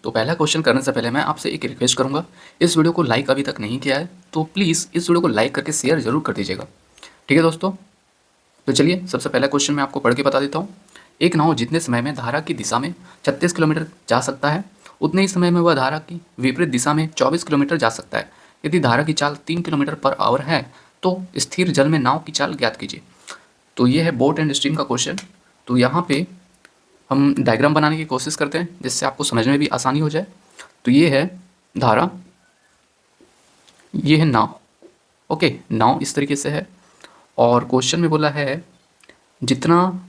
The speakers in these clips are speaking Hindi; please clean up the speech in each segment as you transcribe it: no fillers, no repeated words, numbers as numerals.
तो पहला क्वेश्चन करने से पहले मैं आपसे एक रिक्वेस्ट करूंगा, इस वीडियो को लाइक अभी तक नहीं किया है तो प्लीज़ इस वीडियो को लाइक करके शेयर जरूर कर दीजिएगा। ठीक है दोस्तों, तो चलिए सबसे पहला क्वेश्चन मैं आपको पढ़ के बता देता हूँ। एक नाव जितने समय में धारा की दिशा में 36 किलोमीटर जा सकता है, उतने ही समय में वह धारा की विपरीत दिशा में 24 किलोमीटर जा सकता है। यदि धारा की चाल 3 किलोमीटर पर आवर है तो स्थिर जल में नाव की चाल ज्ञात कीजिए। तो ये है बोट एंड स्ट्रीम का क्वेश्चन। तो यहाँ पे हम डायग्राम बनाने की कोशिश करते हैं जिससे आपको समझने में भी आसानी हो जाए। तो ये है धारा, ये है नाव। ओके, नाव इस तरीके से है और क्वेश्चन में बोला है जितना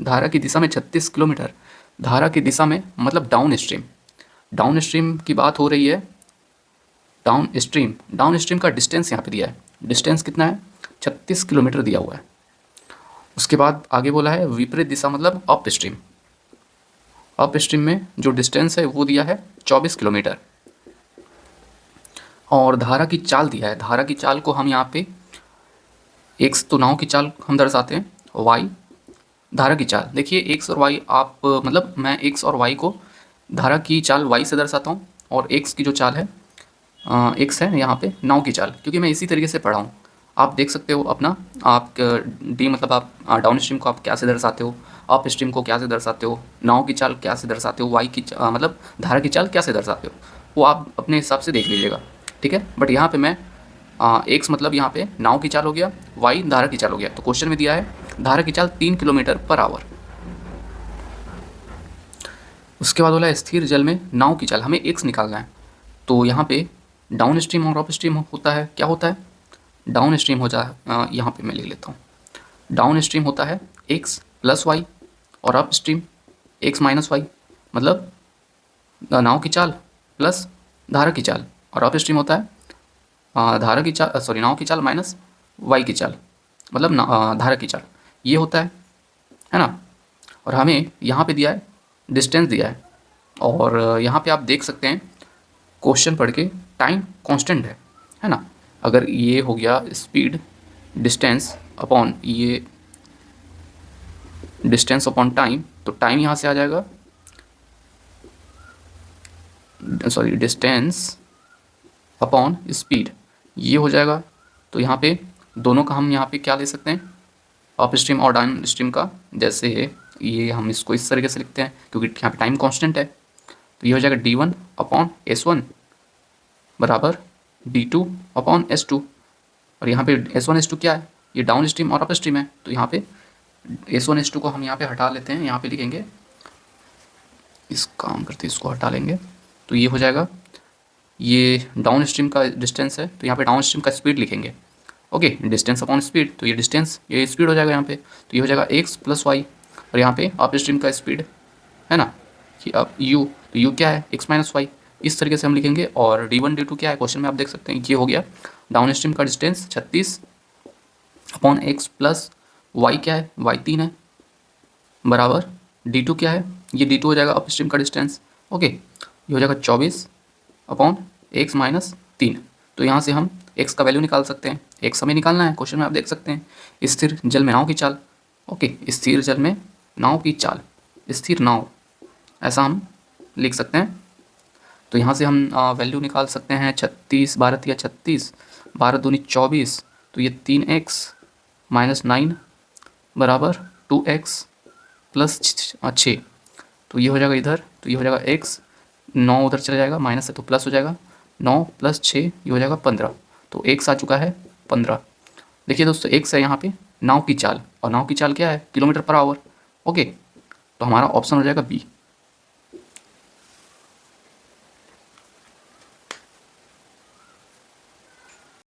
धारा की दिशा में 36 किलोमीटर, धारा की दिशा में मतलब डाउन स्ट्रीम की बात हो रही है। डाउन स्ट्रीम का डिस्टेंस यहाँ पे दिया है। डिस्टेंस कितना है? 36 किलोमीटर दिया हुआ है। उसके बाद आगे बोला है विपरीत दिशा मतलब अप स्ट्रीम में जो डिस्टेंस है वो दिया है 24 किलोमीटर। और धारा की चाल दिया है। धारा की चाल को हम यहाँ पे एक्स, तो नाव की चाल हम दर्शाते हैं, वाई धारा की चाल। देखिए एक्स और वाई, आप मतलब मैं एक्स और वाई को धारा की चाल वाई से दर्शाता हूँ और एक्स की जो चाल है एक्स है यहाँ पे नाव की चाल, क्योंकि मैं इसी तरीके से पढ़ा हूँ। आप देख सकते हो अपना, आप डी मतलब आप डाउन स्ट्रीम को आप क्या से दर्शाते हो, अप स्ट्रीम को क्या से दर्शाते हो, नाव की चाल क्या से दर्शाते हो, वाई की मतलब धारा की चाल क्या से दर्शाते हो, वो आप अपने हिसाब से देख लीजिएगा। ठीक है, बट यहाँ पे मैं एक्स मतलब यहाँ पे नाव की चाल हो गया, वाई धारा की चाल हो गया। तो क्वेश्चन में दिया है धारा की चाल 3 किलोमीटर पर आवर। उसके बाद बोला है स्थिर जल में नाव की चाल, हमें एक्स निकालना है। तो यहाँ पे डाउन स्ट्रीम और अप स्ट्रीम होता है, क्या होता है? डाउन स्ट्रीम हो जाए, यहाँ पे मैं ले लेता हूँ। डाउन स्ट्रीम होता है एक्स प्लस वाई और upstream x minus y, मतलब नाव की चाल प्लस धारा की चाल। और अप स्ट्रीम होता है धारा की चाल, सॉरी नाव की चाल माइनस वाई की चाल, मतलब धारा की चाल। ये होता है ना। और हमें यहाँ पे दिया है डिस्टेंस दिया है, और यहाँ पे आप देख सकते हैं क्वेश्चन पढ़ के टाइम कांस्टेंट है ना। अगर ये हो गया स्पीड डिस्टेंस अपॉन ये डिस्टेंस अपॉन टाइम, तो टाइम यहाँ से आ जाएगा, सॉरी डिस्टेंस अपॉन स्पीड, ये हो जाएगा। तो यहाँ पे दोनों का हम यहाँ पे क्या ले सकते हैं, अप स्ट्रीम और डाउन स्ट्रीम का। जैसे ये हम इसको इस तरीके से लिखते हैं क्योंकि यहाँ पे टाइम कांस्टेंट है। तो ये हो जाएगा d1 अपॉन s1 बराबर d2 अपॉन s2। और यहाँ पे s1 s2 क्या है? ये डाउन स्ट्रीम और अप स्ट्रीम है। तो यहाँ पे s1 s2 को हम यहाँ पे हटा लेते हैं, यहाँ पे लिखेंगे, इस काम करते इसको हटा लेंगे। तो ये हो जाएगा, ये डाउन स्ट्रीम का डिस्टेंस है, तो यहाँ पे डाउन स्ट्रीम का स्पीड लिखेंगे। ओके, डिस्टेंस अपॉन स्पीड, तो ये डिस्टेंस ये स्पीड हो जाएगा यहाँ पे। तो ये हो जाएगा एक्स प्लस वाई, और यहाँ पे अप स्ट्रीम का स्पीड है ना कि अब यू, तो यू क्या है? X minus y. इस तरीके से हम लिखेंगे। और d1 d2 क्या है क्वेश्चन में आप देख सकते हैं, ये हो गया डाउन स्ट्रीम का distance 36 upon x plus y क्या है? वाई 3 है, बराबर d2 क्या है? ये d2 हो जाएगा अप स्ट्रीम का डिस्टेंस। ओके, ये हो जाएगा 24 अपॉन एक्स माइनस 3। तो यहाँ से हम एक्स का वैल्यू निकाल सकते हैं। एक्स हमें निकालना है, क्वेश्चन में आप देख सकते हैं स्थिर जल में नाव की चाल। ओके, स्थिर जल में नाव की चाल, स्थिर नाव, ऐसा हम लिख सकते हैं। तो यहाँ से हम वैल्यू निकाल सकते हैं 36 12 या 36 12 दूनी 24, तो ये 3x माइनस 9 बराबर 2x प्लस 6। तो ये हो जाएगा इधर, तो ये हो जाएगा x, 9 उधर चला जाएगा, माइनस है तो प्लस हो जाएगा, 9 प्लस 6 ये हो जाएगा 15। तो x आ चुका है 15। देखिए दोस्तों, x है यहाँ पे नाव की चाल, और नाव की चाल क्या है? Kilometre per hour. ओके, तो हमारा ऑप्शन हो जाएगा बी।